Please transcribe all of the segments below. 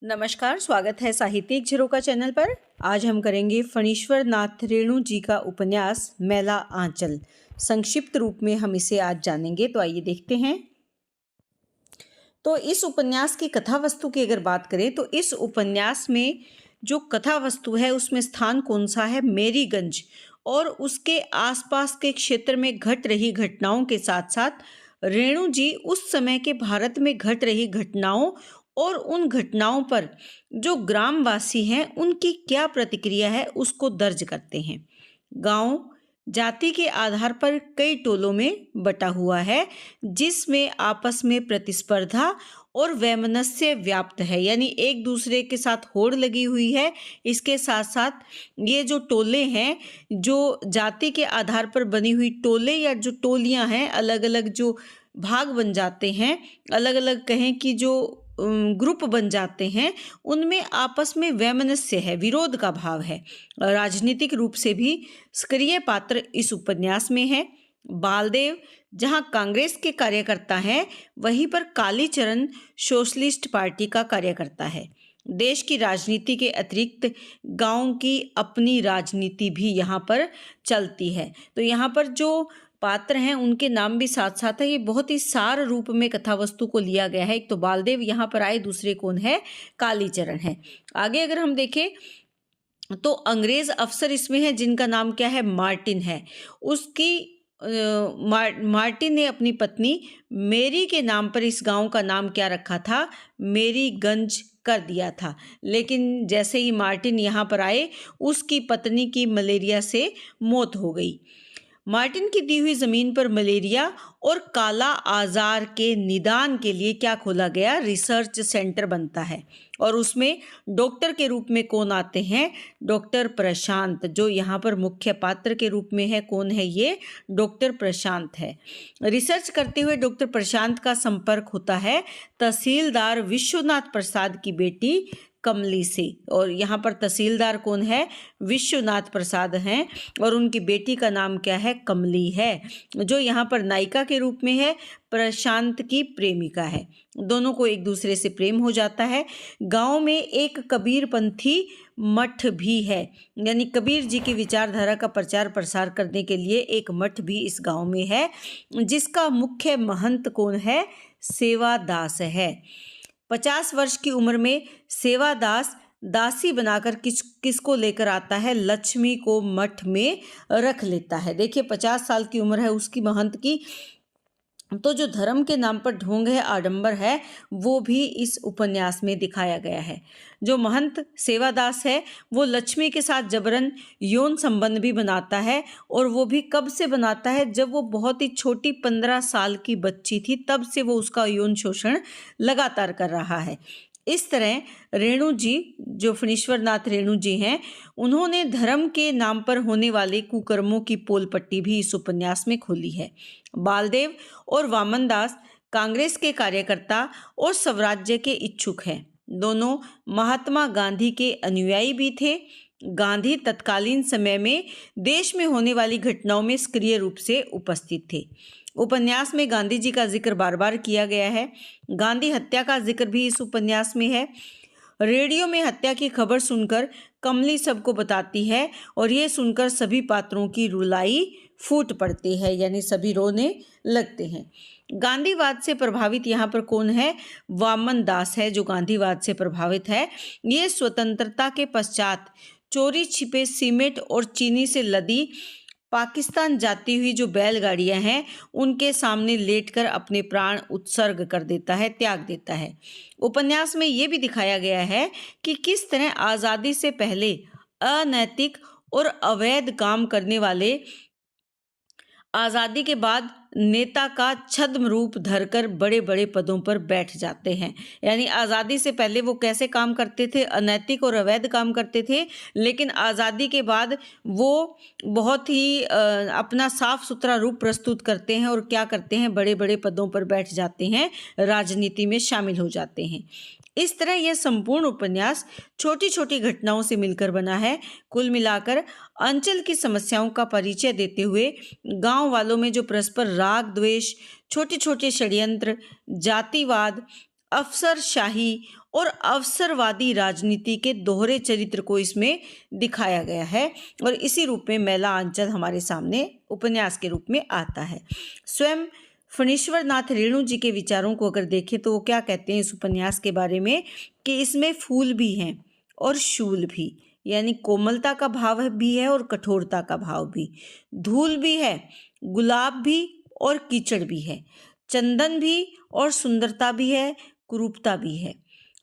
नमस्कार, स्वागत है साहित्यिक झरोका चैनल पर। आज हम करेंगे फणीश्वर नाथ रेणु जी का उपन्यास मैला आंचल। संक्षिप्त रूप में हम इसे आज जानेंगे, तो आइए देखते हैं। तो इस उपन्यास की कथा वस्तु की अगर बात करें तो इस उपन्यास में जो कथा वस्तु है उसमें स्थान कौन सा है? मेरीगंज और उसके आसपास के क्षेत्र में घट रही घटनाओं के साथ साथ रेणु जी उस समय के भारत में घट रही घटनाओं और उन घटनाओं पर जो ग्रामवासी हैं उनकी क्या प्रतिक्रिया है उसको दर्ज करते हैं। गांव जाति के आधार पर कई टोलों में बटा हुआ है, जिसमें आपस में प्रतिस्पर्धा और वैमनस्य व्याप्त है, यानी एक दूसरे के साथ होड़ लगी हुई है। इसके साथ साथ ये जो टोले हैं, जो जाति के आधार पर बनी हुई टोले या जो टोलियां हैं, अलग अलग जो भाग बन जाते हैं, अलग अलग कहें कि जो ग्रुप बन जाते हैं, उनमें आपस में वैमनस्य है, विरोध का भाव है। राजनीतिक रूप से भी सक्रिय पात्र इस उपन्यास में है। बालदेव जहां कांग्रेस के कार्यकर्ता हैं, वहीं पर कालीचरण सोशलिस्ट पार्टी का कार्यकर्ता है। देश की राजनीति के अतिरिक्त गांव की अपनी राजनीति भी यहाँ पर चलती है। तो यहाँ पर जो पात्र हैं उनके नाम भी साथ साथ है। ये बहुत ही सार रूप में कथा वस्तु को लिया गया है। एक तो बालदेव यहाँ पर आए, दूसरे कौन है? कालीचरण है। आगे अगर हम देखें तो अंग्रेज अफसर इसमें है जिनका नाम क्या है? मार्टिन है। उसकी मार्टिन ने अपनी पत्नी मेरी के नाम पर इस गांव का नाम क्या रखा था? मेरीगंज कर दिया था। लेकिन जैसे ही मार्टिन यहाँ पर आए, उसकी पत्नी की मलेरिया से मौत हो गई। मार्टिन की दी हुई जमीन पर मलेरिया और काला आजार के निदान के लिए क्या खोला गया? रिसर्च सेंटर बनता है। और उसमें डॉक्टर के रूप में कौन आते हैं? डॉक्टर प्रशांत, जो यहाँ पर मुख्य पात्र के रूप में है। कौन है ये? डॉक्टर प्रशांत है। रिसर्च करते हुए डॉक्टर प्रशांत का संपर्क होता है तहसीलदार विश्वनाथ प्रसाद की बेटी कमली से। और यहाँ पर तहसीलदार कौन है? विश्वनाथ प्रसाद हैं, और उनकी बेटी का नाम क्या है? कमली है, जो यहाँ पर नायिका के रूप में है, प्रशांत की प्रेमिका है। दोनों को एक दूसरे से प्रेम हो जाता है। गांव में एक कबीरपंथी मठ भी है, यानी कबीर जी की विचारधारा का प्रचार प्रसार करने के लिए एक मठ भी इस गांव में है, जिसका मुख्य महंत कौन है? सेवादास है। 50 वर्ष की उम्र में सेवादास दासी बनाकर किसको लेकर आता है? लक्ष्मी को मठ में रख लेता है। देखिए 50 साल की उम्र है उसकी महंत की। तो जो धर्म के नाम पर ढोंग है, आडंबर है, वो भी इस उपन्यास में दिखाया गया है। जो महंत सेवादास है वो लक्ष्मी के साथ जबरन यौन संबंध भी बनाता है, और वो भी कब से बनाता है? जब वो बहुत ही छोटी 15 साल की बच्ची थी, तब से वो उसका यौन शोषण लगातार कर रहा है। इस तरह रेणु जी, जो फणीश्वर नाथ रेणु जी हैं, उन्होंने धर्म के नाम पर होने वाले कुकर्मों की पोल पट्टी भी इस उपन्यास में खोली है। बालदेव और वामनदास कांग्रेस के कार्यकर्ता और स्वराज्य के इच्छुक हैं। दोनों महात्मा गांधी के अनुयायी भी थे। गांधी तत्कालीन समय में देश में होने वाली घटनाओं में सक्रिय रूप से उपस्थित थे। उपन्यास में गांधी जी का जिक्र बार बार किया गया है। गांधी हत्या का जिक्र भी इस उपन्यास में है। रेडियो में हत्या की खबर सुनकर कमली सबको बताती है, और ये सुनकर सभी पात्रों की रुलाई फूट पड़ती है, यानी सभी रोने लगते हैं। गांधीवाद से प्रभावित यहाँ पर कौन है? वामन दास है, जो गांधीवाद से प्रभावित है। ये स्वतंत्रता के पश्चात चोरी छिपे सीमेंट और चीनी से लदी पाकिस्तान जाती हुई जो बैलगाड़ियां हैं, उनके सामने लेटकर अपने प्राण उत्सर्ग कर देता है, त्याग देता है। उपन्यास में ये भी दिखाया गया है कि किस तरह आज़ादी से पहले अनैतिक और अवैध काम करने वाले आज़ादी के बाद नेता का छद्म रूप धरकर बड़े बड़े पदों पर बैठ जाते हैं। यानी आज़ादी से पहले वो कैसे काम करते थे? अनैतिक और अवैध काम करते थे, लेकिन आज़ादी के बाद वो बहुत ही अपना साफ सुथरा रूप प्रस्तुत करते हैं, और क्या करते हैं? बड़े बड़े पदों पर बैठ जाते हैं, राजनीति में शामिल हो जाते हैं। इस तरह यह संपूर्ण उपन्यास छोटी छोटी घटनाओं से मिलकर बना है। कुल मिलाकर अंचल की समस्याओं का परिचय देते हुए गांव वालों में जो परस्पर राग द्वेष, छोटे छोटे षड्यंत्र, जातिवाद, अफसरशाही और अवसरवादी राजनीति के दोहरे चरित्र को इसमें दिखाया गया है और इसी रूप में मैला आंचल हमारे सामने उपन्यास के रूप में आता है। स्वयं फणीश्वर नाथ रेणु जी के विचारों को अगर देखें तो वो क्या कहते हैं इस उपन्यास के बारे में कि इसमें फूल भी हैं और शूल भी, यानी कोमलता का भाव भी है और कठोरता का भाव भी, धूल भी है, गुलाब भी और कीचड़ भी है, चंदन भी और सुंदरता भी है, कुरूपता भी है।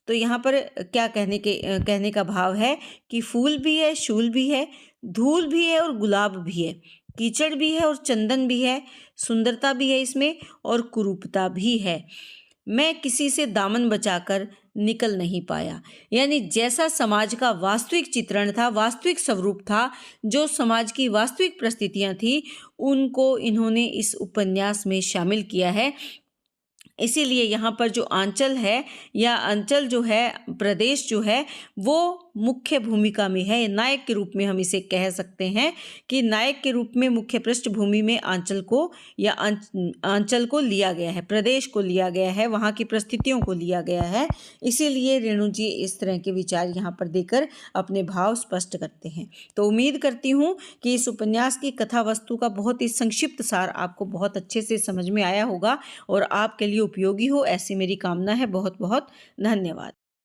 तो यहाँ पर क्या कहने का भाव है कि फूल भी है, शूल भी है, धूल भी है और गुलाब भी है, कीचड़ भी है और चंदन भी है, सुंदरता भी है इसमें और कुरूपता भी है। मैं किसी से दामन बचाकर निकल नहीं पाया, यानी जैसा समाज का वास्तविक चित्रण था, वास्तविक स्वरूप था, जो समाज की वास्तविक परिस्थितियां थी, उनको इन्होंने इस उपन्यास में शामिल किया है। इसीलिए यहाँ पर जो आंचल है या अंचल जो है, प्रदेश जो है, वो मुख्य भूमिका में है। नायक के रूप में हम इसे कह सकते हैं कि नायक के रूप में मुख्य पृष्ठभूमि में आंचल को या आंचल को लिया गया है, प्रदेश को लिया गया है, वहाँ की परिस्थितियों को लिया गया है। इसीलिए रेणु जी इस तरह के विचार यहाँ पर देकर अपने भाव स्पष्ट करते हैं। तो उम्मीद करती हूँ कि इस उपन्यास की कथा वस्तु का बहुत ही संक्षिप्त सार आपको बहुत अच्छे से समझ में आया होगा और आपके लिए उपयोगी हो, ऐसी मेरी कामना है। बहुत बहुत धन्यवाद।